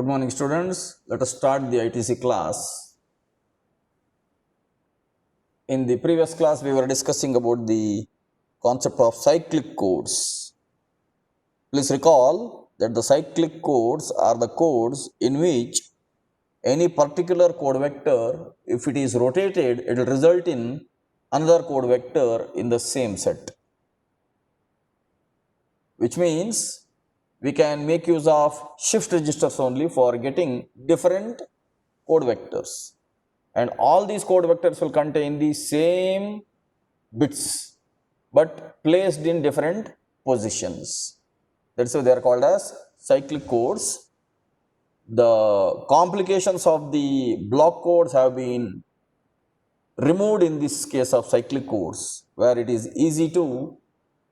Good morning, students. Let us start the ITC class. In the previous class, we were discussing about the concept of cyclic codes. Please recall that the cyclic codes are the codes in which any particular code vector, if it is rotated, it will result in another code vector in the same set. Which means we can make use of shift registers only for getting different code vectors. And all these code vectors will contain the same bits but placed in different positions. That's why they are called as cyclic codes. The complications of the block codes have been removed in this case of cyclic codes, where it is easy to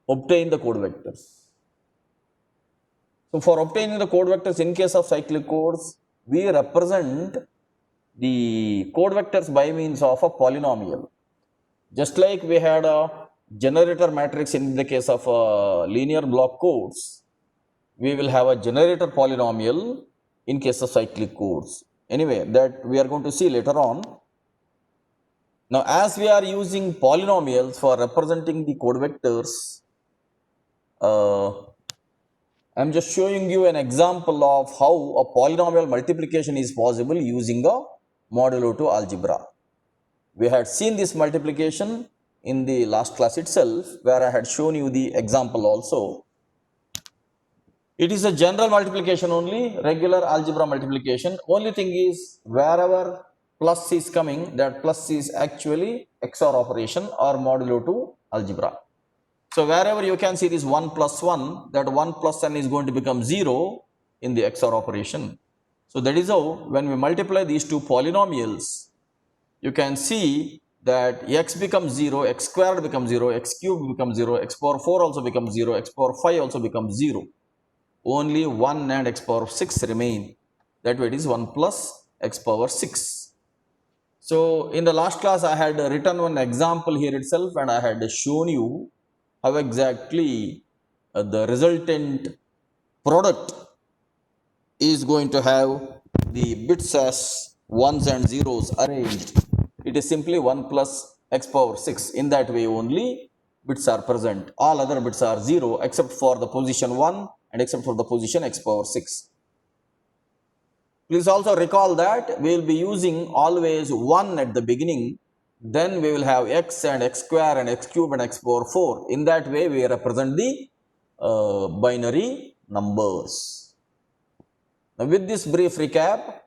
obtain the code vectors. So for obtaining the code vectors in case of cyclic codes, we represent the code vectors by means of a polynomial. Just like we had a generator matrix in the case of linear block codes, we will have a generator polynomial in case of cyclic codes. Anyway, that we are going to see later on. Now, as we are using polynomials for representing the code vectors, I am just showing you an example of how a polynomial multiplication is possible using a modulo 2 algebra. We had seen this multiplication in the last class itself, where I had shown you the example also. It is a general multiplication only, regular algebra multiplication. Only thing is, wherever plus is coming, that plus is actually XOR operation or modulo 2 algebra. So wherever you can see this 1 plus 1, that 1 plus n is going to become 0 in the XOR operation. So that is how, when we multiply these two polynomials, you can see that x becomes 0, x squared becomes 0, x cubed becomes 0, x power 4 also becomes 0, x power 5 also becomes 0. Only 1 and x power 6 remain. That way it is 1 plus x power 6. So in the last class, I had written one example here itself, and I had shown you how exactly the resultant product is going to have the bits as ones and zeros arranged. It is simply 1 plus x power 6. In that way only bits are present. All other bits are 0 except for the position 1 and except for the position x power 6. Please also recall that we will be using always 1 at the beginning. Then we will have x and x square and x cube and x power 4. In that way, we represent the binary numbers. Now, with this brief recap,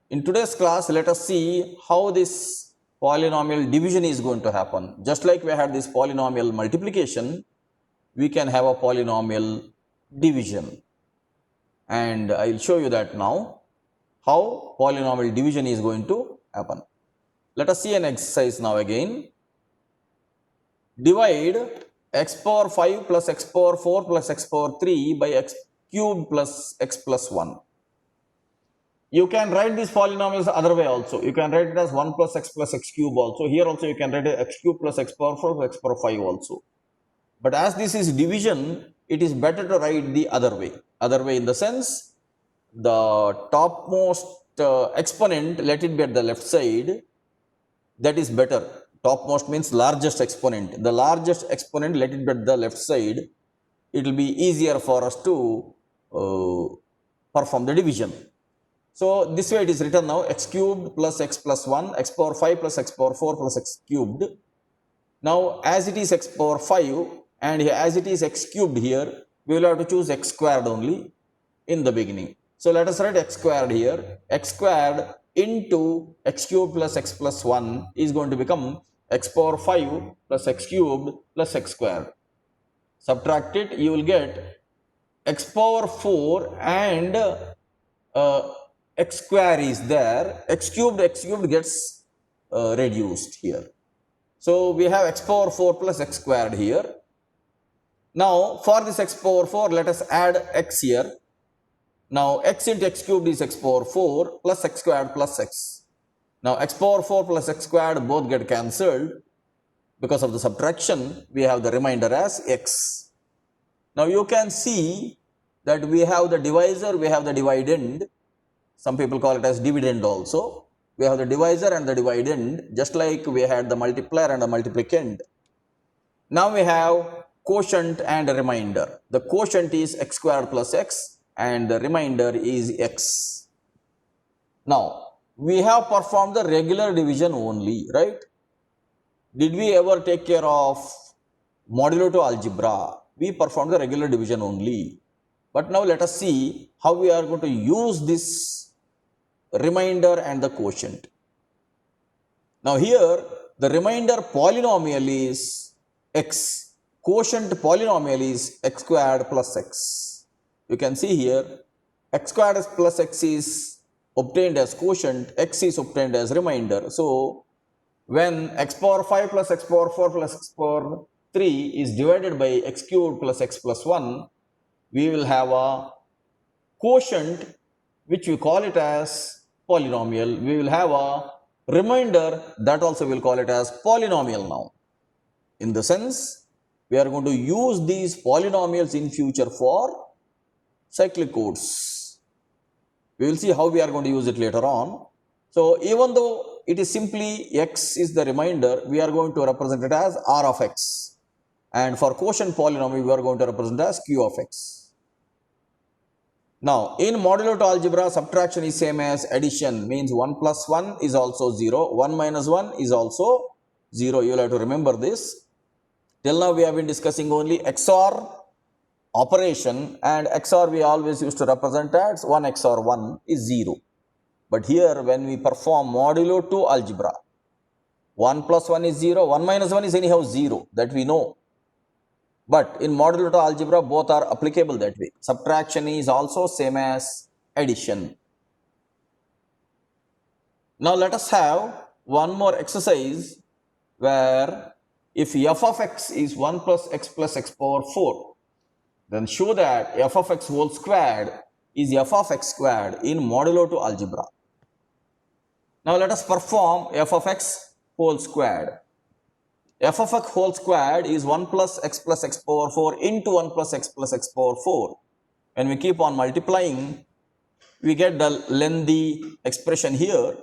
in today's class, let us see how this polynomial division is going to happen. Just like we had this polynomial multiplication, we can have a polynomial division. And I will show you that now, how polynomial division is going to happen. Let us see an exercise now again. Divide x power 5 plus x power 4 plus x power 3 by x cubed plus x plus 1. You can write these polynomials other way also. You can write it as 1 plus x cube also. Here also you can write it x cube plus x power 4 plus x power 5 also. But as this is division, it is better to write the other way. Other way in the sense, the topmost exponent, let it be at the left side. That is better. Topmost means largest exponent. The largest exponent, let it be at the left side. It will be easier for us to perform the division. So this way it is written now, x cubed plus x plus 1, x power 5 plus x power 4 plus x cubed. Now as it is x power 5 and as it is x cubed here, we will have to choose x squared only in the beginning. So let us write x squared here. X squared into x cubed plus x plus 1 is going to become x power 5 plus x cubed plus x squared. Subtract it, you will get x power 4 and x square is there. X cubed gets reduced here. So we have x power 4 plus x squared here. Now for this x power 4, let us add x here. Now x into x cubed is x power 4 plus x squared plus x. Now x power 4 plus x squared both get cancelled. Because of the subtraction, we have the remainder as x. Now you can see that we have the divisor, we have the dividend. Some people call it as dividend also. We have the divisor and the dividend, just like we had the multiplier and the multiplicand. Now we have quotient and a remainder. The quotient is x squared plus x and the remainder is x. Now, we have performed the regular division only, right? Did we ever take care of modulo to algebra? We performed the regular division only. But now let us see how we are going to use this remainder and the quotient. Now here the remainder polynomial is x, quotient polynomial is x squared plus x. You can see here x squared plus x is obtained as quotient, x is obtained as remainder. So when x power 5 plus x power 4 plus x power 3 is divided by x cubed plus x plus 1, we will have a quotient which we call it as polynomial. We will have a remainder that also we'll call it as polynomial now. In the sense, we are going to use these polynomials in future for cyclic codes. We will see how we are going to use it later on. So even though it is simply x is the remainder, we are going to represent it as r of x. And for quotient polynomial, we are going to represent as q of x. Now, in modulo to algebra, subtraction is same as addition, means 1 plus 1 is also 0, 1 minus 1 is also 0. You will have to remember this. Till now, we have been discussing only XOR operation, and XOR we always used to represent as 1 XOR 1 is 0. But here, when we perform modulo to algebra, 1 plus 1 is 0, 1 minus 1 is anyhow 0, that we know. But in modulo to algebra, both are applicable that way. Subtraction is also same as addition. Now let us have one more exercise where if f of x is 1 plus x power 4, then show that f of x whole squared is f of x squared in modulo to algebra. Now let us perform f of x whole squared. F of x whole squared is 1 plus x power 4 into 1 plus x power 4. When we keep on multiplying, we get the lengthy expression here.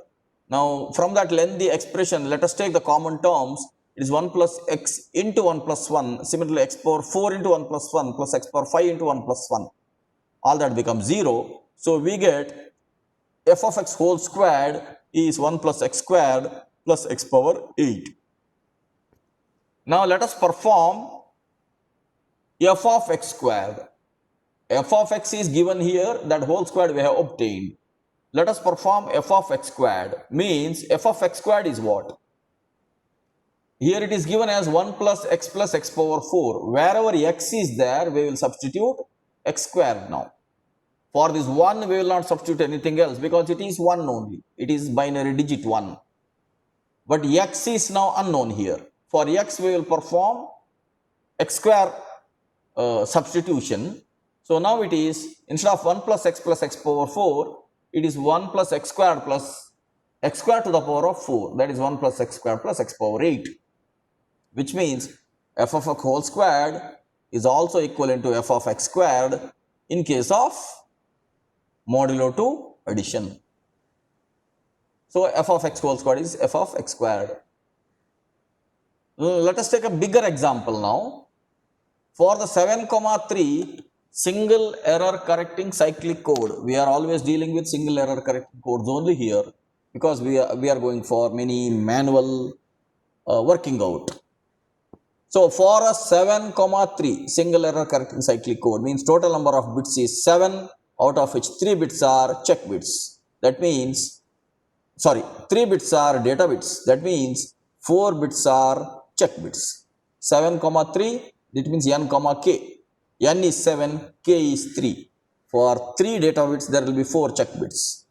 Now, from that lengthy expression, let us take the common terms. It is 1 plus x into 1 plus 1. Similarly, x power 4 into 1 plus 1 plus x power 5 into 1 plus 1. All that becomes 0. So, we get f of x whole squared is 1 plus x squared plus x power 8. Now let us perform f of x squared. F of x is given here, that whole squared we have obtained. Let us perform f of x squared, means f of x squared is what? Here it is given as 1 plus x power 4. Wherever x is there, we will substitute x squared now. For this 1, we will not substitute anything else because it is 1 only. It is binary digit 1. But x is now unknown here. For x, we will perform x square substitution. So now it is, instead of 1 plus x power 4, it is 1 plus x squared to the power of 4. That is 1 plus x squared plus x power 8. Which means f of x whole squared is also equivalent to f of x squared in case of modulo to addition. So f of x whole squared is f of x squared. Let us take a bigger example now. For the 7,3 single error correcting cyclic code, we are always dealing with single error correcting codes only here because we are going for many manual working out. So for a 7,3 single error correcting cyclic code, means total number of bits is 7, out of which 3 bits are check bits. That means, 3 bits are data bits. That means 4 bits are check bits. 7,3, that means n, k. N is 7, k is 3. For 3 data bits, there will be 4 check bits.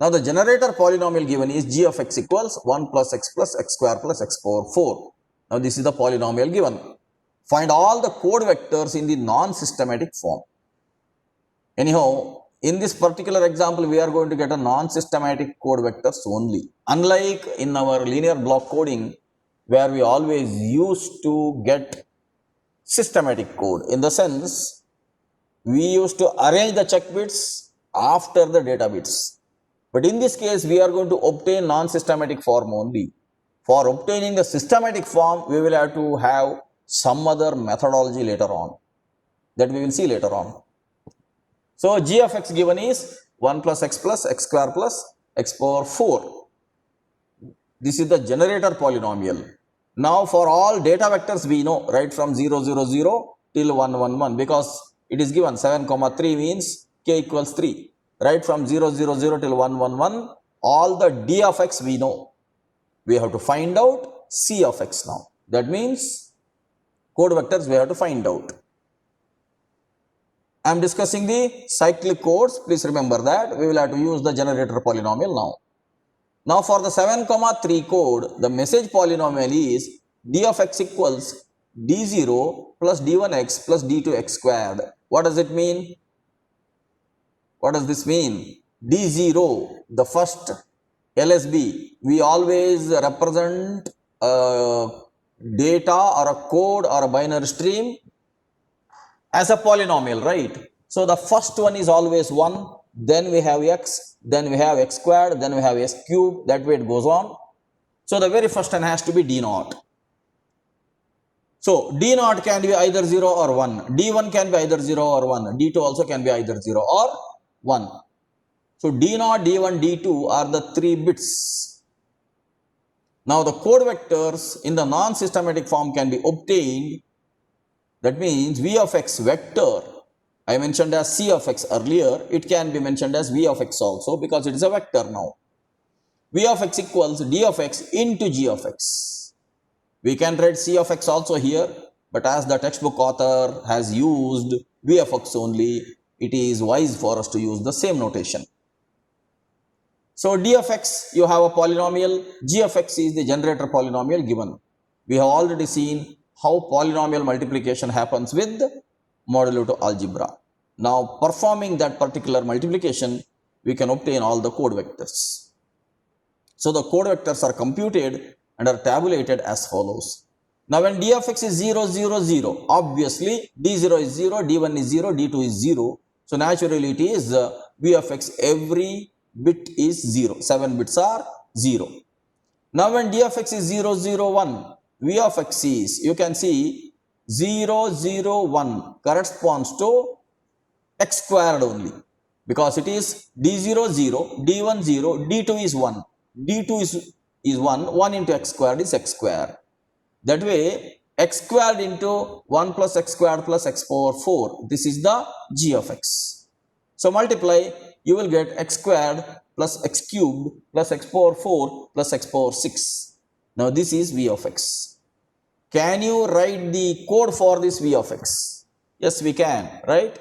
Now the generator polynomial given is g of x equals 1 plus x square plus x power 4. Now this is the polynomial given. Find all the code vectors in the non-systematic form. Anyhow, in this particular example, we are going to get a non-systematic code vectors only. Unlike in our linear block coding, where we always used to get systematic code. In the sense, we used to arrange the check bits after the data bits. But in this case, we are going to obtain non-systematic form only. For obtaining the systematic form, we will have to have some other methodology later on, that we will see later on. So g of x given is 1 plus x square plus x power 4. This is the generator polynomial. Now for all data vectors we know, right from 0, 0, 0 till 1, 1, 1, because it is given 7, 3 means k equals 3. Right from 0, 0, 0 till 1, 1, 1, all the d of x we know. We have to find out c of x now. That means code vectors we have to find out. I am discussing the cyclic codes. Please remember that we will have to use the generator polynomial now. Now for the 7, 3 code, the message polynomial is d of x equals d0 plus d1x plus d2x squared. What does it mean? What does this mean? d0, the first LSB, we always represent a data or a code or a binary stream as a polynomial, right? So the first one is always 1, then we have x, then we have x squared, then we have s cubed, that way it goes on. So the very first one has to be d0. So d0 can be either 0 or 1, d1 can be either 0 or 1, d2 also can be either 0 or 1. So d0, d1, d2 are the 3 bits. Now the code vectors in the non-systematic form can be obtained. That means v of x vector, I mentioned as c of x earlier, it can be mentioned as v of x also because it is a vector now. V of x equals d of x into g of x. We can write c of x also here, but as the textbook author has used v of x only, it is wise for us to use the same notation. So d of x, you have a polynomial, g of x is the generator polynomial given. We have already seen how polynomial multiplication happens with modulo to algebra. Now performing that particular multiplication, we can obtain all the code vectors. So the code vectors are computed and are tabulated as follows. Now when d of x is 0, 0, 0, obviously d0 is 0, d1 is 0, d2 is 0. So naturally it is v of x, every bit is 0, 7 bits are 0. Now when d of x is 0, 0, 1, v of x is, you can see 0, 0, 1 corresponds to x squared only, because it is d0, 0, d1, 0, d2 is 1, d2 is 1, 1 into x squared is x squared. That way x squared into 1 plus x squared plus x power 4, this is the g of x. So multiply, you will get x squared plus x cubed plus x power 4 plus x power 6. Now this is v of x. Can you write the code for this v of x? Yes, we can, right?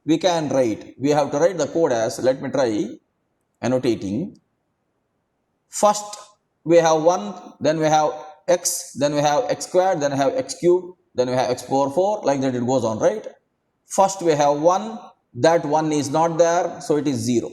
We can write. We have to write the code as, let me try annotating. First we have 1, then we have x, then we have x squared, then we have x cubed, then we have x power 4, like that it goes on, right? First we have 1, that 1 is not there, so it is 0.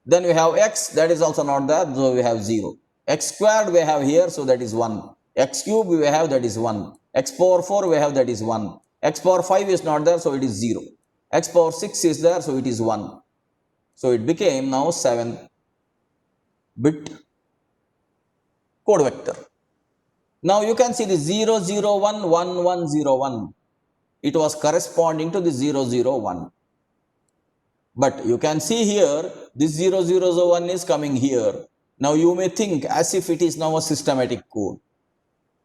Then we have x, that is also not there, so we have 0. X squared we have here, so that is 1. X cube we have, that is 1. X power 4 we have, that is 1. X power 5 is not there, so it is 0. X power 6 is there, so it is 1. So it became now 7 bit code vector. Now you can see the 0, 0, 1, 1, 1, 0, 1. It was corresponding to the 0, 0, 1. But you can see here, this 0, 0, 0, 1 is coming here. Now you may think as if it is now a systematic code.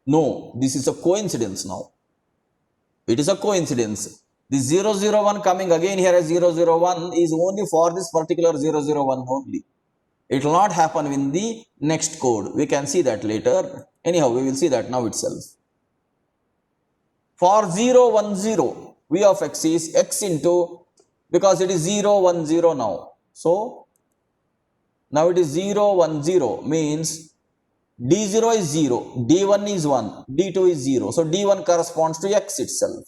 No, this is a coincidence now. It is a coincidence. The 0, 0, 1 coming again here as 0, 0, 1 is only for this particular 0, 0, 1 only. It will not happen in the next code. We can see that later. Anyhow, we will see that now itself. For 0, 1, 0, v of x is x into, because it is 0, 1, 0 now. So now it is 0, 1, 0 means d0 is 0, d1 is 1, d2 is 0. So d1 corresponds to x itself.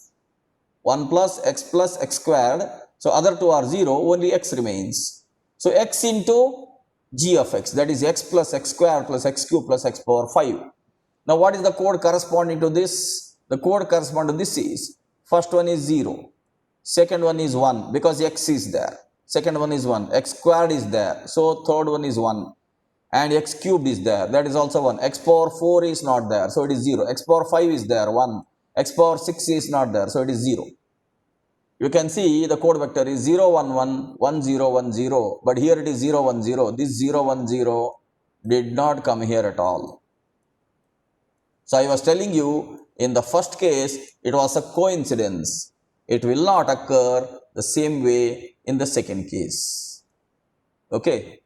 1 plus x squared. So other two are 0, only x remains. So x into g of x, that is x plus x squared plus x cubed plus x power 5. Now what is the code corresponding to this? The code corresponding to this is, first one is 0, second one is 1 because x is there. second one is 1, x squared is there, so third one is 1, and x cubed is there, that is also 1, x power 4 is not there, so it is 0, x power 5 is there, 1, x power 6 is not there, so it is 0. You can see the code vector is 0, 1, 1, 1, 0, 1, 0, but here it is 0, 1, 0, this 0, 1, 0 did not come here at all. So I was telling you, in the first case, it was a coincidence. It will not occur the same way in the second case. Okay.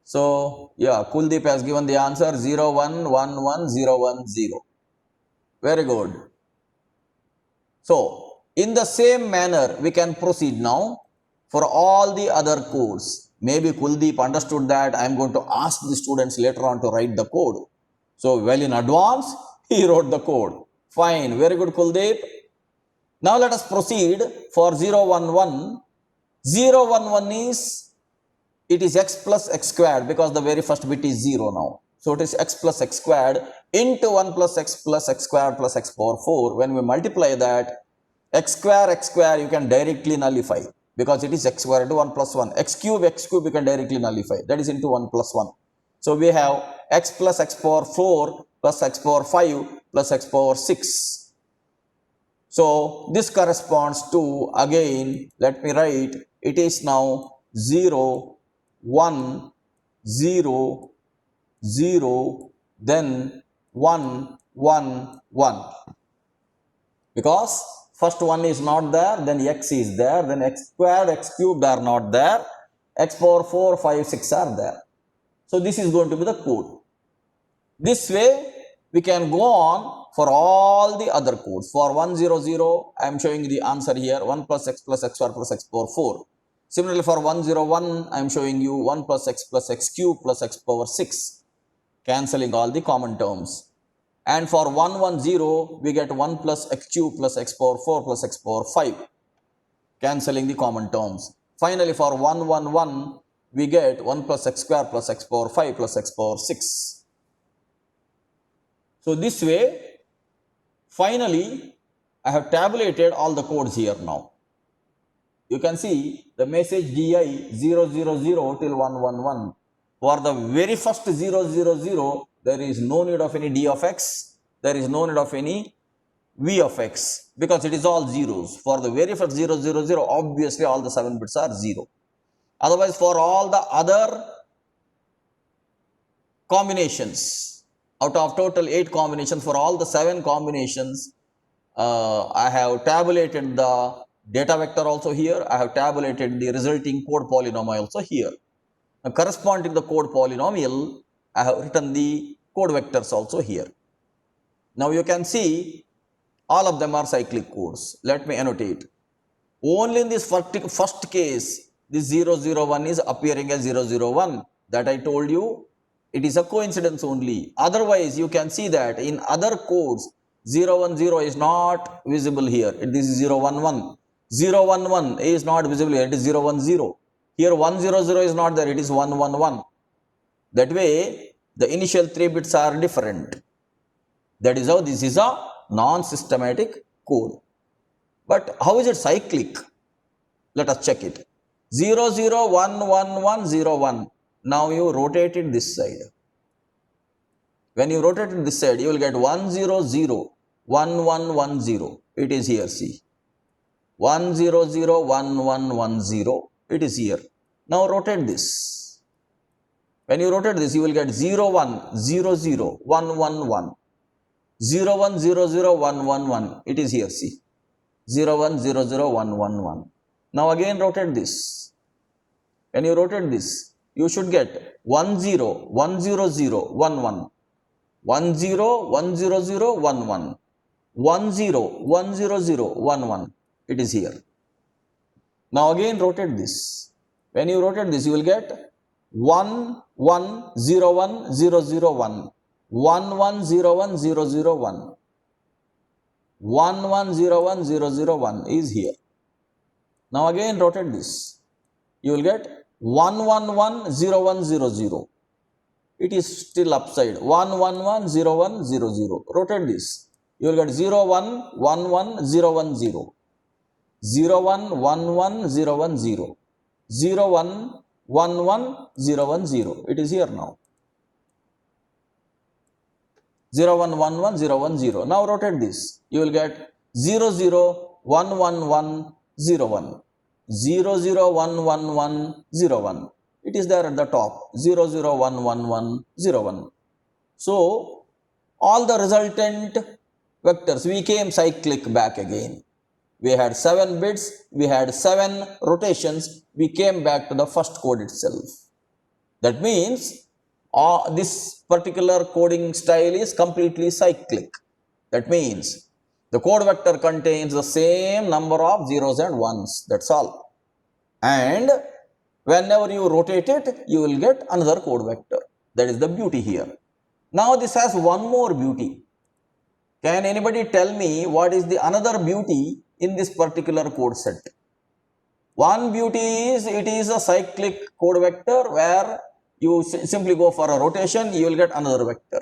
So, yeah, Kuldeep has given the answer 0, 1, 1, 1, 0, 1, 0. Very good. So, in the same manner, we can proceed now for all the other codes. Maybe Kuldeep understood that I am going to ask the students later on to write the code. So, well in advance, he wrote the code. Fine, very good Kuldeep. Now, let us proceed for 0, 1, 1. 0, 1, 1 is, it is x plus x squared because the very first bit is 0 now. So, it is x plus x squared into 1 plus x squared plus x power 4. When we multiply that, x square you can directly nullify because it is x square into 1 plus 1. X cube you can directly nullify, that is into 1 plus 1. So, we have x plus x power 4 plus x power 5 plus x power 6. So, this corresponds to, again, let me write, it is now 0, 1, 0, 0, then 1, 1, 1. Because first one is not there, then x is there, then x squared, x cubed are not there, x power 4, 5, 6 are there. So, this is going to be the code. This way, we can go on for all the other codes. For 1, 0, 0, I am showing the answer here, 1 plus x square plus x power 4. Similarly, for 1, 0, 1, I am showing you 1 plus x cube plus x power 6, cancelling all the common terms. And for 1, 1, 0, we get 1 plus x cube plus x power 4 plus x power 5, cancelling the common terms. Finally, for 1, 1, 1, we get 1 plus x square plus x power 5 plus x power 6. So, this way, finally, I have tabulated all the codes here now. You can see the message DI 0, 0, 0 till 1, 1, 1. For the very first 0, 0, 0, there is no need of any D of x, there is no need of any V of x because it is all zeros. For the very first 0, 0, 0, obviously all the 7 bits are 0. Otherwise, for all the other combinations, out of total 8 combinations, for all the 7 combinations, I have tabulated the data vector also here, I have tabulated the resulting code polynomial also here. Now, corresponding to the code polynomial, I have written the code vectors also here. Now, you can see all of them are cyclic codes. Let me annotate. Only in this first case, this 0, 0, 1 is appearing as 0, 0, 1. That I told you, it is a coincidence only. Otherwise, you can see that in other codes, 0, 1, 0 is not visible here. This is 0, 1, 1. 0, 1, 1 is not visible here. It is 0, 1, 0. Here 1, 0, 0 is not there. It is 1, 1, 1. That way, the initial 3 bits are different. That is how this is a non-systematic code. But how is it cyclic? Let us check it. 0, 0, 1, 1, 1, 0, 1. Now you rotate it this side. When you rotate it this side, you will get 1, 0, 0, 1, 1, 1, 0. It is here, see. 1, 0, 0, 1, 1, 1, 0. It is here. Now rotate this. When you rotate this, you will get 0, 1, 0, 0, 1, 1, 1. 0, 1, 0, 0, 1, 1, 1. It is here, see. 0, 1, 0, 0, 1, 1, 1. Now again rotate this. When you rotate this, you should get 1, 0, 1, 0, 0, 1, 1. 1, 0, 1, 0, 0, 1, 1. 1, 0, 1, 0, 0, 1, 1. It is here. Now again rotate this. When you rotate this, you will get 1, 1, 0, 1, 0, 0, 1. 1, 1, 0, 1, 0, 0, 1. 1, 1, 0, 1, 0, 0, 1 is here. Now again rotate this. You will get 1, 1, 1, 0, 1, 0, 0. It is still upside. 1, 1, 1, 0, 1, 0, 0. Rotate this. You will get 0, 1, 1, 1, 0, 1, 0. 0, 1, 1, 1, 0, 1, 0. 0 1 1 1 0 1 0. It is here now. 0 1 1 1 0 1 0. Now rotate this. You will get 0 0 1 1 1 0 1. 0 0 1 1 1 0 1. It is there at the top. 0 0 1 1 1 0 1. So all the resultant vectors, we came cyclic back again. We had 7 bits, we had 7 rotations, we came back to the first code itself. That means this particular coding style is completely cyclic. That means the code vector contains the same number of zeros and ones, that's all. And whenever you rotate it, you will get another code vector. That is the beauty here. Now this has one more beauty. Can anybody tell me what is the another beauty in this particular code set? One beauty is it is a cyclic code vector where you simply go for a rotation, you will get another vector.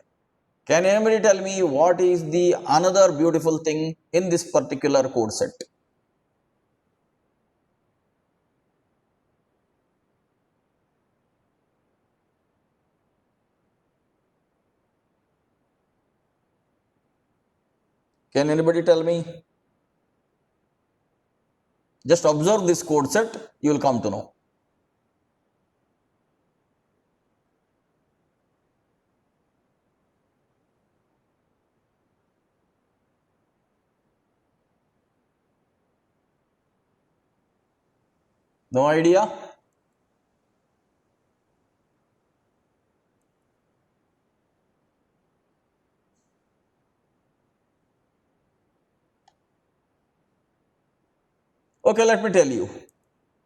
Can anybody tell me what is the another beautiful thing in this particular code set? Can anybody tell me? Just observe this code set, you will come to know. No idea? Okay, let me tell you.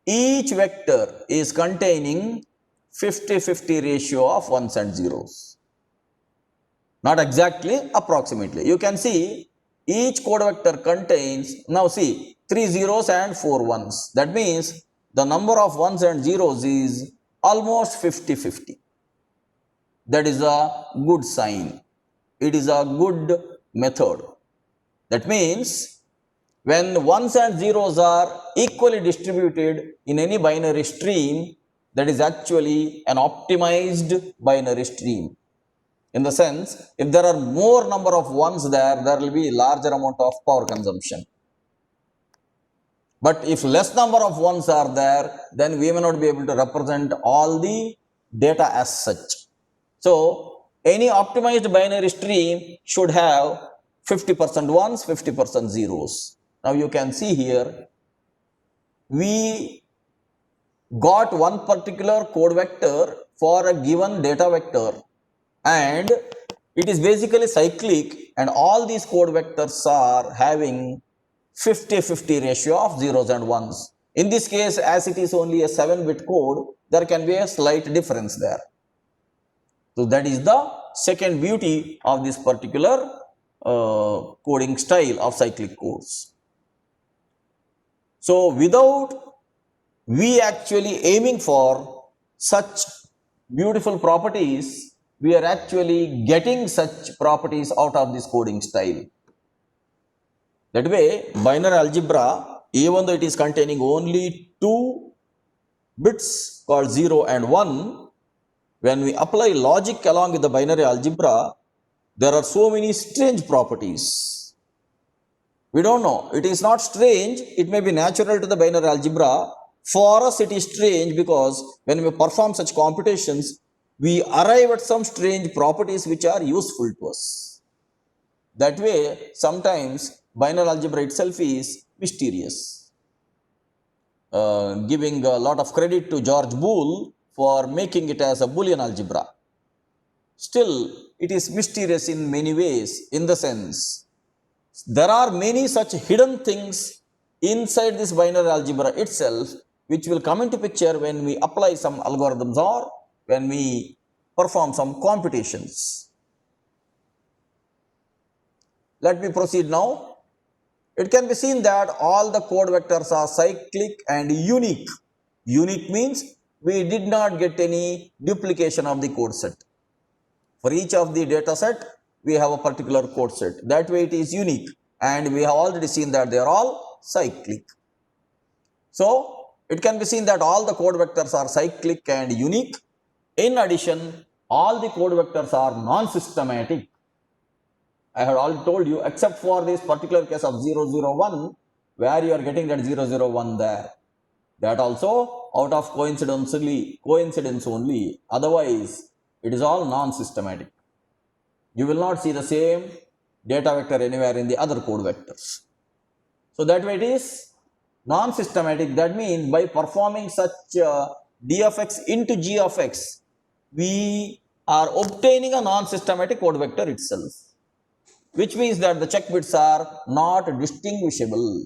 Each vector is containing 50-50 ratio of ones and zeros. Not exactly, approximately. You can see each code vector contains, now see, 3 zeros and 4 ones. That means the number of ones and zeros is almost 50-50. That is a good sign. It is a good method. That means when ones and zeros are equally distributed in any binary stream, that is actually an optimized binary stream. In the sense, if there are more number of ones there will be larger amount of power consumption. But if less number of ones are there, then we may not be able to represent all the data as such. So, any optimized binary stream should have 50% ones, 50% zeros. Now you can see here, we got one particular code vector for a given data vector, and it is basically cyclic, and all these code vectors are having 50-50 ratio of zeros and ones. In this case, as it is only a 7-bit code, there can be a slight difference there. So that is the second beauty of this particular coding style of cyclic codes. So without we actually aiming for such beautiful properties, we are actually getting such properties out of this coding style. That way, binary algebra, even though it is containing only 2 bits called 0 and 1, when we apply logic along with the binary algebra, there are so many strange properties. We don't know. It is not strange. It may be natural to the binary algebra. For us, it is strange because when we perform such computations, we arrive at some strange properties which are useful to us. That way, sometimes binary algebra itself is mysterious. Giving a lot of credit to George Boole for making it as a Boolean algebra. Still, it is mysterious in many ways, in the sense, there are many such hidden things inside this binary algebra itself, which will come into picture when we apply some algorithms or when we perform some computations. Let me proceed now. It can be seen that all the code vectors are cyclic and unique. Unique means we did not get any duplication of the code set. For each of the data set, we have a particular code set. That way it is unique, and we have already seen that they are all cyclic. So, it can be seen that all the code vectors are cyclic and unique. In addition, all the code vectors are non-systematic. I had already told you, except for this particular case of 0, 0, 1, where you are getting that 0, 0, 1 there. That also out of coincidence only. Otherwise, it is all non-systematic. You will not see the same data vector anywhere in the other code vectors. So that way it is non-systematic. That means by performing such d of x into g of x, we are obtaining a non-systematic code vector itself, which means that the check bits are not distinguishable.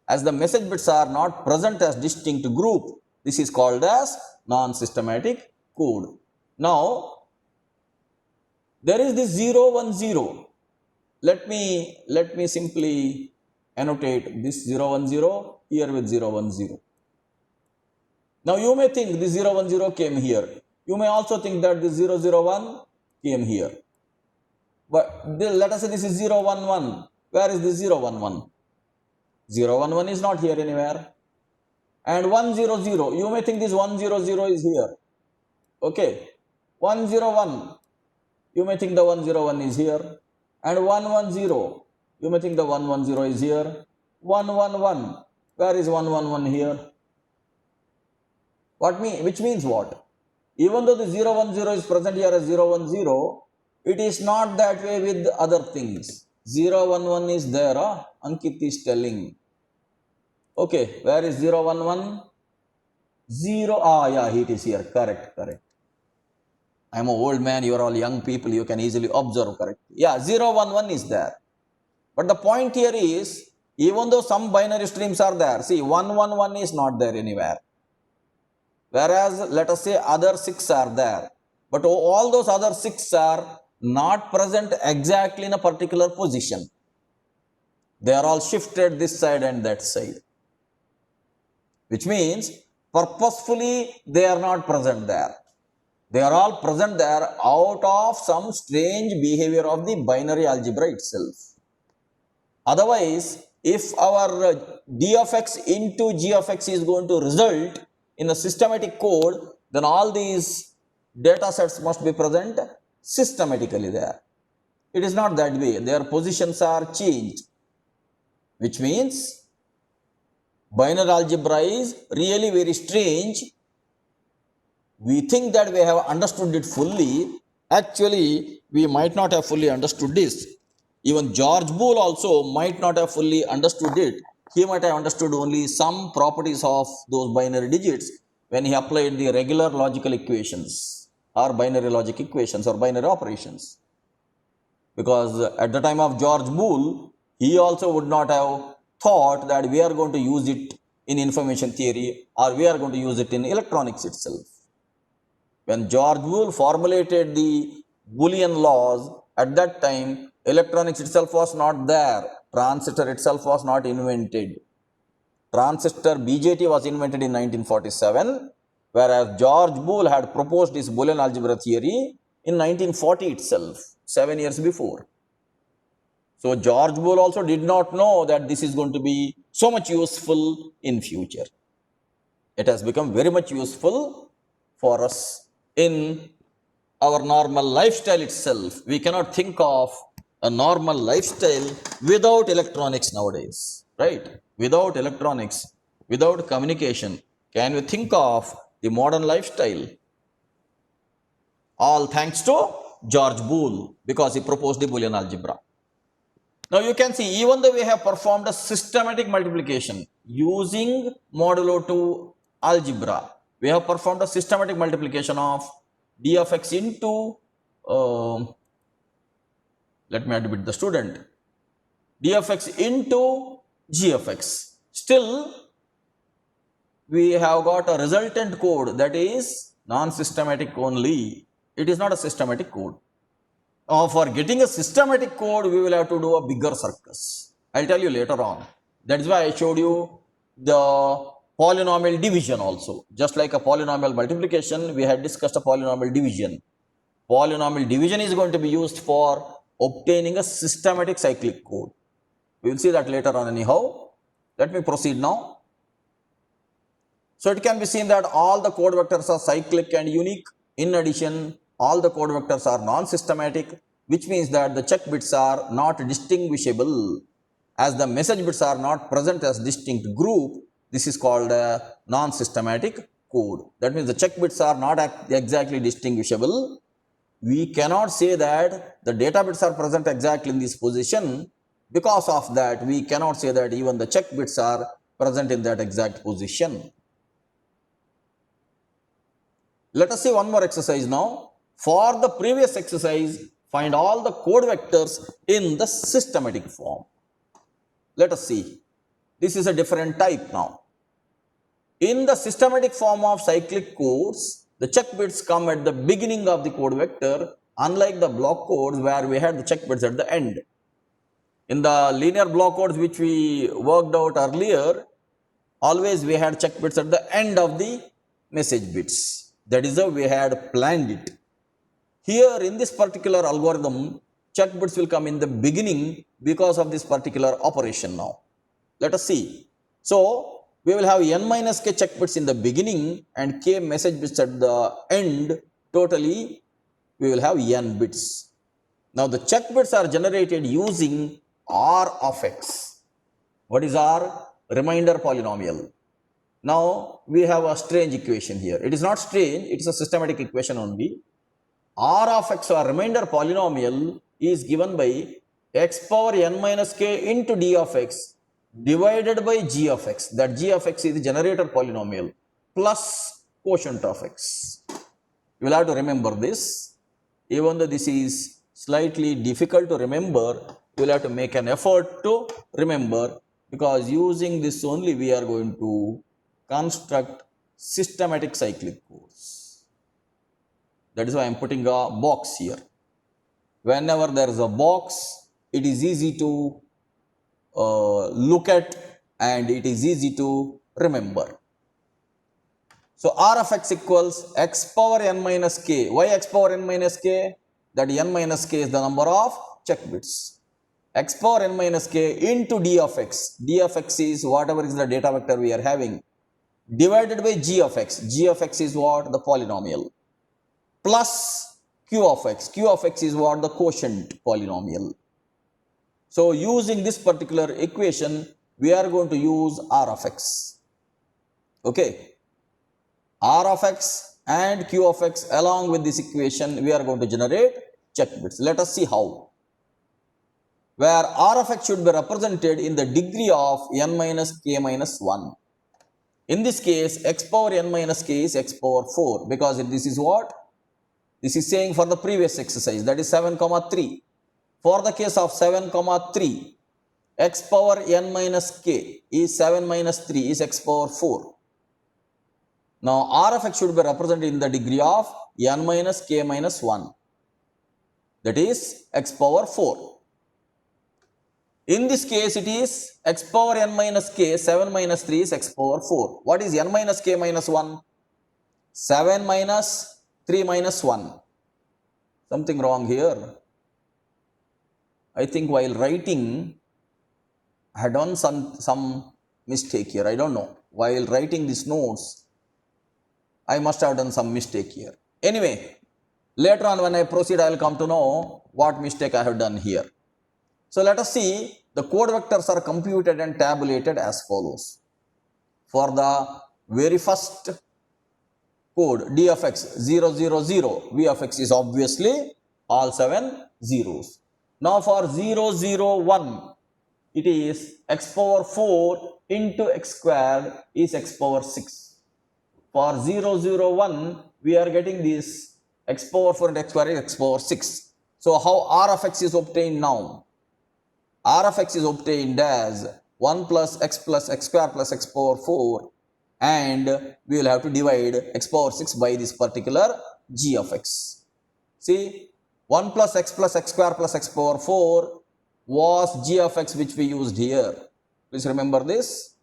As the message bits are not present as distinct group, this is called as non-systematic code. Now, there is this 0, 1, 0. Let me simply annotate this 0, 1, 0 here with 0, 1, 0. Now you may think this 0, 1, 0 came here. You may also think that this 0, 0, 1 came here. But let us say this is 0, 1, 1. Where is this 0, 1, 1? 0, 1, 1 is not here anywhere. And 1, 0, 0. You may think this 1, 0, 0 is here. Okay. 1, 0, 1. You may think the 1, 0, 1 is here. And 1, 1, 0. You may think the 1, 1, 0 is here. 1, 1, 1. Where is 1, 1, 1 here? Which means what? Even though the 0, 1, 0 is present here as 0, 1, 0, it is not that way with other things. 0, 1, 1 is there. Ankit is telling. Okay, where is 0, 1, 1? 0, yeah, it is here. Correct. I am an old man, you are all young people, you can easily observe correctly. Yeah, 0, 1, 1 is there. But the point here is, even though some binary streams are there, see 1, 1, 1 is not there anywhere. Whereas, let us say other 6 are there. But all those other 6 are not present exactly in a particular position. They are all shifted this side and that side. Which means, purposefully they are not present there. They are all present there out of some strange behavior of the binary algebra itself. Otherwise, if our d of x into g of x is going to result in a systematic code, then all these data sets must be present systematically there. It is not that way. Their positions are changed. Which means, binary algebra is really very strange. We think that we have understood it fully. Actually, we might not have fully understood this. Even George Boole also might not have fully understood it. He might have understood only some properties of those binary digits when he applied the regular logical equations or binary logic equations or binary operations. Because at the time of George Boole, he also would not have thought that we are going to use it in information theory or we are going to use it in electronics itself. When George Boole formulated the Boolean laws, at that time, electronics itself was not there. Transistor itself was not invented. Transistor BJT was invented in 1947, whereas George Boole had proposed his Boolean algebra theory in 1940 itself, 7 years before. So George Boole also did not know that this is going to be so much useful in future. It has become very much useful for us in our normal lifestyle itself. We cannot think of a normal lifestyle without electronics nowadays, right? Without electronics, without communication, can we think of the modern lifestyle? All thanks to George Boole, because he proposed the Boolean algebra. Now you can see, even though we have performed a systematic multiplication using modulo 2 algebra, we have performed a systematic multiplication of d of x into, let me admit the student, d of x into g of x. Still, we have got a resultant code that is non-systematic only. It is not a systematic code. For getting a systematic code, we will have to do a bigger circus. I'll tell you later on. That is why I showed you the polynomial division also. Just like a polynomial multiplication, we had discussed a polynomial division. Polynomial division is going to be used for obtaining a systematic cyclic code. We will see that later on anyhow. Let me proceed now. So it can be seen that all the code vectors are cyclic and unique. In addition, all the code vectors are non-systematic, which means that the check bits are not distinguishable. As the message bits are not present as distinct group, this is called a non-systematic code. That means the check bits are not exactly distinguishable. We cannot say that the data bits are present exactly in this position. Because of that, we cannot say that even the check bits are present in that exact position. Let us see one more exercise now. For the previous exercise, find all the code vectors in the systematic form. Let us see. This is a different type now. In the systematic form of cyclic codes, the check bits come at the beginning of the code vector, unlike the block codes where we had the check bits at the end. In the linear block codes which we worked out earlier, always we had check bits at the end of the message bits. That is how we had planned it. Here in this particular algorithm, check bits will come in the beginning because of this particular operation now. Let us see. So, we will have n minus k check bits in the beginning and k message bits at the end. Totally, we will have n bits. Now, the check bits are generated using R of x. What is R? Remainder polynomial. Now, we have a strange equation here. It is not strange, it is a systematic equation only. R of x or remainder polynomial is given by x power n minus k into d of x divided by g of x. That g of x is the generator polynomial plus quotient of x. You will have to remember this. Even though this is slightly difficult to remember, you will have to make an effort to remember, because using this only we are going to construct systematic cyclic codes. That is why I am putting a box here. Whenever there is a box, it is easy to look at and it is easy to remember. So R of x equals x power n minus k. Why x power n minus k? That n minus k is the number of check bits. X power n minus k into d of x. D of x is whatever is the data vector we are having, divided by g of x. G of x is what? The polynomial. Plus q of x. Q of x is what? The quotient polynomial. So using this particular equation, we are going to use R of x. Okay. R of x and q of x along with this equation, we are going to generate check bits. Let us see how. Where R of x should be represented in the degree of n minus k minus 1. In this case, x power n minus k is x power 4, because this is what? This is saying for the previous exercise, that is 7, 3. For the case of 7, 3, x power n minus k is 7 minus 3 is x power 4. Now, R of x should be represented in the degree of n minus k minus 1. That is x power 4. In this case, it is x power n minus k, 7 minus 3 is x power 4. What is n minus k minus 1? 7 minus 3 minus 1. Something wrong here. I think while writing, I had done some mistake here. I don't know. While writing these notes, I must have done some mistake here. Anyway, later on when I proceed, I will come to know what mistake I have done here. So let us see, the code vectors are computed and tabulated as follows. For the very first code, d of x 0, 0, 0, v of x is obviously all 7 zeros. Now for 0, 0, 1, it is x power 4 into x squared is x power 6. For 0, 0, 1, we are getting this x power 4 into x squared is x power 6. So how R of x is obtained now? R of x is obtained as 1 plus x square plus x power 4, and we will have to divide x power 6 by this particular g of x. See, 1 plus x square plus x power 4 was g of x which we used here. Please remember this.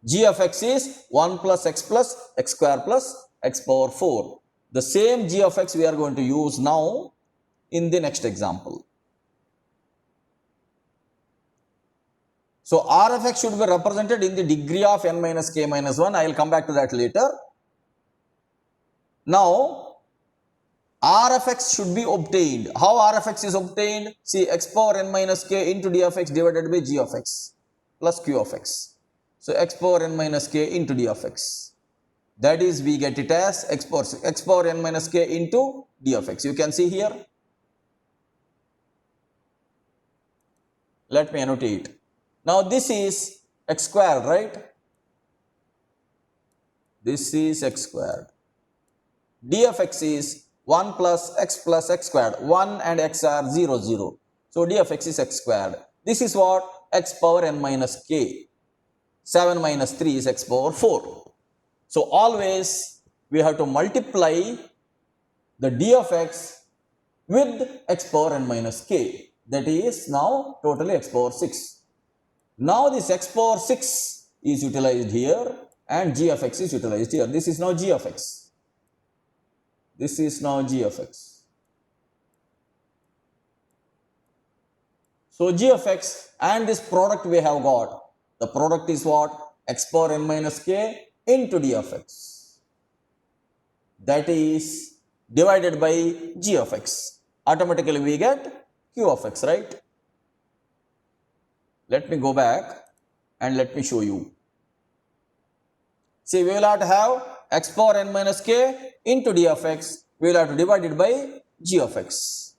G of x is 1 plus x square plus x power 4. The same g of x we are going to use now in the next example. So r of x should be represented in the degree of n minus k minus 1. I will come back to that later. Now, r of x should be obtained. How r of x is obtained? See, x power n minus k into d of x divided by g of x plus q of x. So, x power n minus k into d of x. That is, we get it as x power n minus k into d of x. You can see here. Let me annotate. Now, this is x squared, right? This is x squared. D of x is 1 plus x squared. 1 and x are 0, 0. So, d of x is x squared. This is what? X power n minus k. 7 minus 3 is x power 4. So, always we have to multiply the d of x with x power n minus k. That is now totally x power 6. Now, this x power 6 is utilized here and g of x is utilized here. This is now g of x. This is now g of x. So, g of x and this product we have got. The product is what? X power n minus k into d of x. That is divided by g of x. Automatically we get q of x, right? Let me go back and let me show you. See, we will have to have x power n minus k into d of x. We will have to divide it by g of x.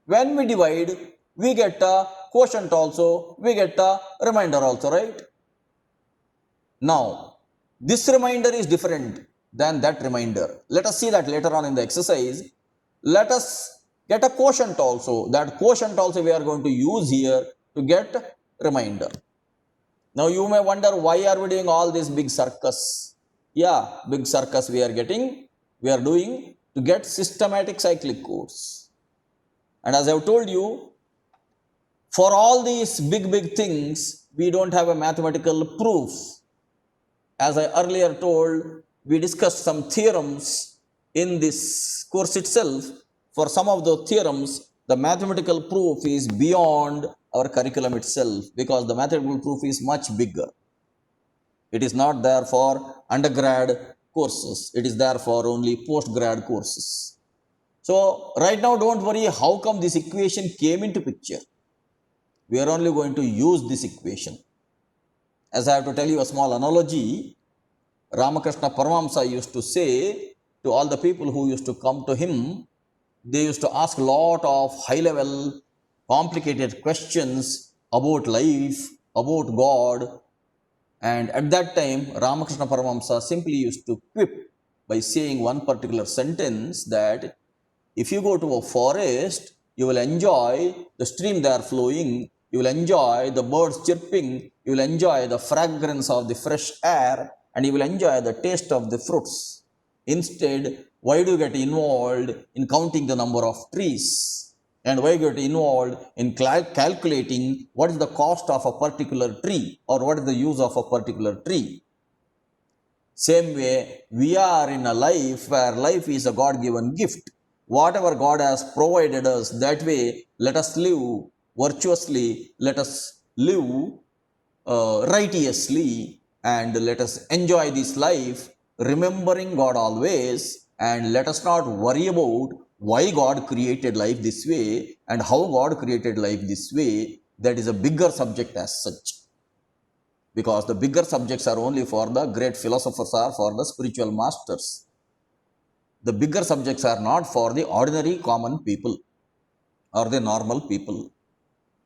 When we divide, we get a quotient also, we get a remainder also, right? Now, this remainder is different than that remainder. Let us see that later on in the exercise. Let us get a quotient also. That quotient also we are going to use here to get remainder. Now, you may wonder, why are we doing all this big circus? Yeah, big circus we are doing to get systematic cyclic codes. And as I have told you, for all these big things, we don't have a mathematical proof. As I earlier told, we discussed some theorems in this course itself. For some of the theorems, the mathematical proof is beyond our curriculum itself, because the mathematical proof is much bigger. It is not there for undergrad courses. It is there for only postgrad courses. So, right now don't worry how come this equation came into picture. We are only going to use this equation. As I have to tell you a small analogy, Ramakrishna Paramahamsa used to say to all the people who used to come to him, they used to ask a lot of high-level, complicated questions about life, about God. And at that time, Ramakrishna Paramahamsa simply used to quip by saying one particular sentence that if you go to a forest, you will enjoy the stream there flowing, you will enjoy the birds chirping, you will enjoy the fragrance of the fresh air, and you will enjoy the taste of the fruits. Instead, why do you get involved in counting the number of trees? And why get involved in calculating what is the cost of a particular tree or what is the use of a particular tree? Same way, we are in a life where life is a God-given gift. Whatever God has provided us, that way, let us live virtuously, let us live righteously, and let us enjoy this life, remembering God always, and let us not worry about why God created life this way and how God created life this way. That is a bigger subject as such. Because the bigger subjects are only for the great philosophers or for the spiritual masters. The bigger subjects are not for the ordinary common people or the normal people.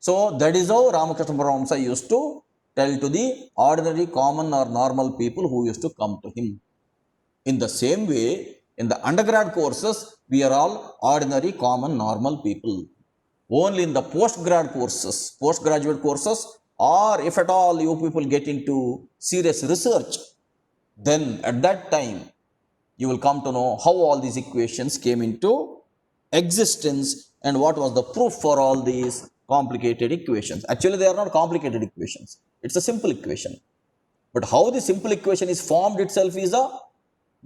So, that is how Ramakrishna Paramahamsa used to tell to the ordinary common or normal people who used to come to him. In the same way, in the undergrad courses, we are all ordinary, common, normal people. Only in the postgraduate courses, or if at all you people get into serious research, then at that time, you will come to know how all these equations came into existence and what was the proof for all these complicated equations. Actually, they are not complicated equations. It's a simple equation. But how the simple equation is formed itself is a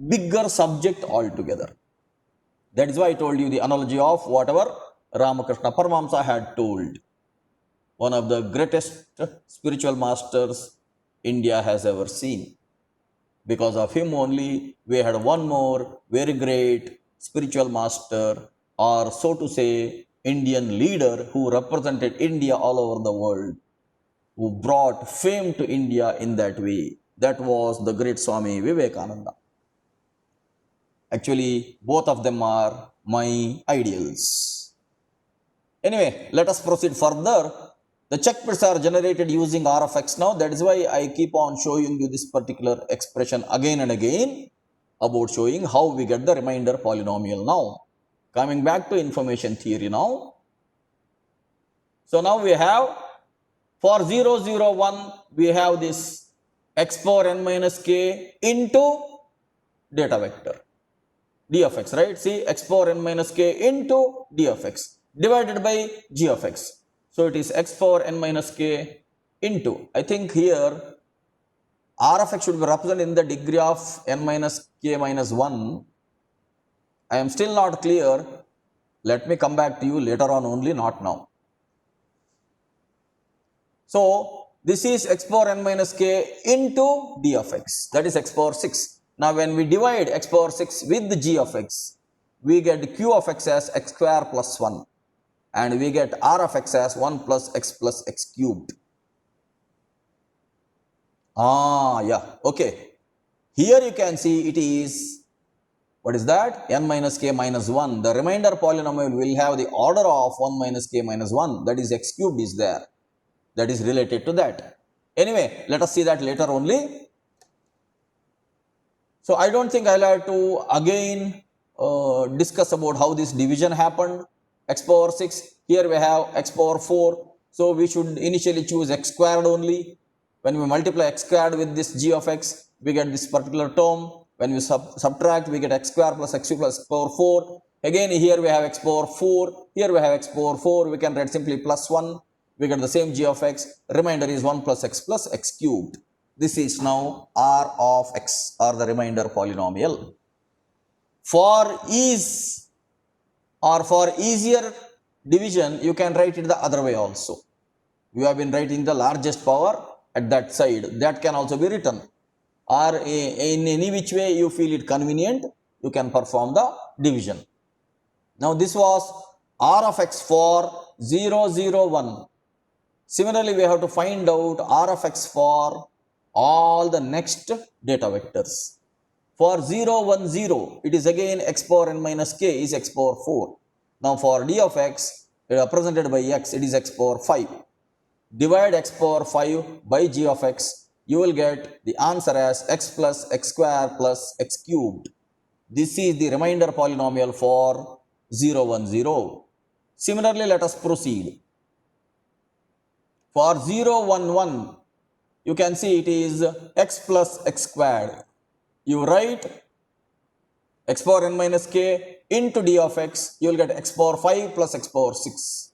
bigger subject altogether. That is why I told you the analogy of whatever Ramakrishna Paramahamsa had told. one of the greatest spiritual masters India has ever seen. Because of him only, we had one more very great spiritual master, or so to say, Indian leader who represented India all over the world, who brought fame to India in that way. That was the great Swami Vivekananda. Actually, both of them are my ideals. Anyway, let us proceed further. The check bits are generated using R of x now. That is why I keep on showing you this particular expression again and again about showing how we get the remainder polynomial now. Coming back to information theory now. So now we have for 0, 0, 1, we have this x power n minus k into data vector d of x, right? See, x power n minus k into d of x divided by g of x. So it is x power n minus k into, I think here R of x should be represented in the degree of n minus k minus 1. I am still not clear. Let me come back to you later on only, not now. So this is x power n minus k into d of x, that is x power 6. Now when we divide x power 6 with the g of x, we get q of x as x square plus 1. And we get R of x as 1 plus x cubed. Yeah, okay. Here you can see it is, what is that? N minus k minus 1. The remainder polynomial will have the order of 1 minus k minus 1. That is x cubed is there. That is related to that. Anyway, let us see that later only. So I don't think I'll have to again discuss about how this division happened. X power 6, here we have x power 4. So we should initially choose x squared only. When we multiply x squared with this g of x, we get this particular term. When we subtract, we get x squared plus x cubed plus x power 4. Again, here we have x power 4. Here we have x power 4. We can write simply plus 1. We get the same g of x. Remainder is 1 plus x cubed. This is now R of x, or the remainder polynomial. For ease, or for easier division, you can write it the other way also. You have been writing the largest power at that side. That can also be written. Or in any which way you feel it convenient, you can perform the division. Now this was R of x for 0, 0, 1. Similarly, we have to find out R of x for all the next data vectors. For 0, 1, 0, it is again x power n minus k is x power 4. Now for d of x, represented by x, it is x power 5. Divide x power 5 by g of x, you will get the answer as x plus x square plus x cubed. This is the remainder polynomial for 0, 1, 0. Similarly, let us proceed. For 0, 1, 1, you can see it is x plus x squared. You write x power n minus k into d of x, you will get x power 5 plus x power 6.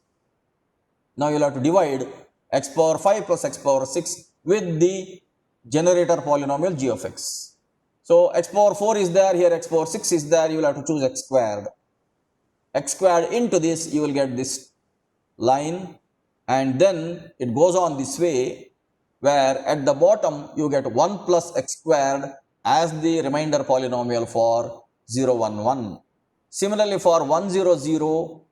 Now you will have to divide x power 5 plus x power 6 with the generator polynomial g of x. So x power 4 is there, here x power 6 is there, you will have to choose x squared. X squared into this, you will get this line, and then it goes on this way, where at the bottom you get 1 plus x squared as the remainder polynomial for 0, 1, 1. Similarly, for 1, 0, 0,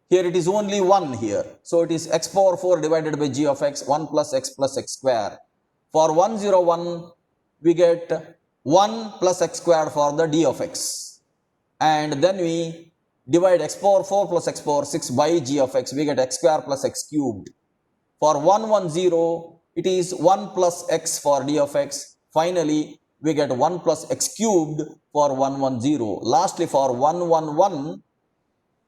here it is only 1 here. So it is x power 4 divided by g of x, 1 plus x square. For 1, 0, 1, we get 1 plus x squared for the d of x. And then we divide x power 4 plus x power 6 by g of x, we get x square plus x cubed. For 1, 1, 0, it is 1 plus x for d of x. Finally, we get 1 plus x cubed for 1, 1, 0. Lastly, for 1, 1, 1,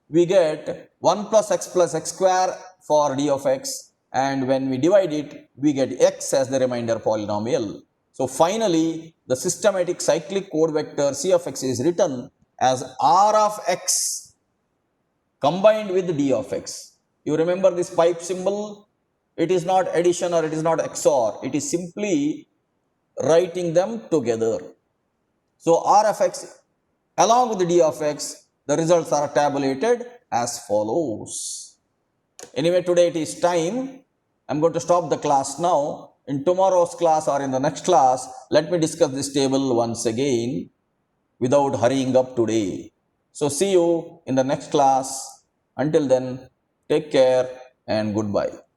we get 1 plus x square for d of x. And when we divide it, we get x as the remainder polynomial. So finally, the systematic cyclic code vector c of x is written as R of x combined with d of x. You remember this pipe symbol? It is not addition or it is not XOR. It is simply writing them together. So R of x along with the d of x, the results are tabulated as follows. Anyway, today it is time. I'm going to stop the class now. In tomorrow's class or in the next class, let me discuss this table once again without hurrying up today. So see you in the next class. Until then, take care and goodbye.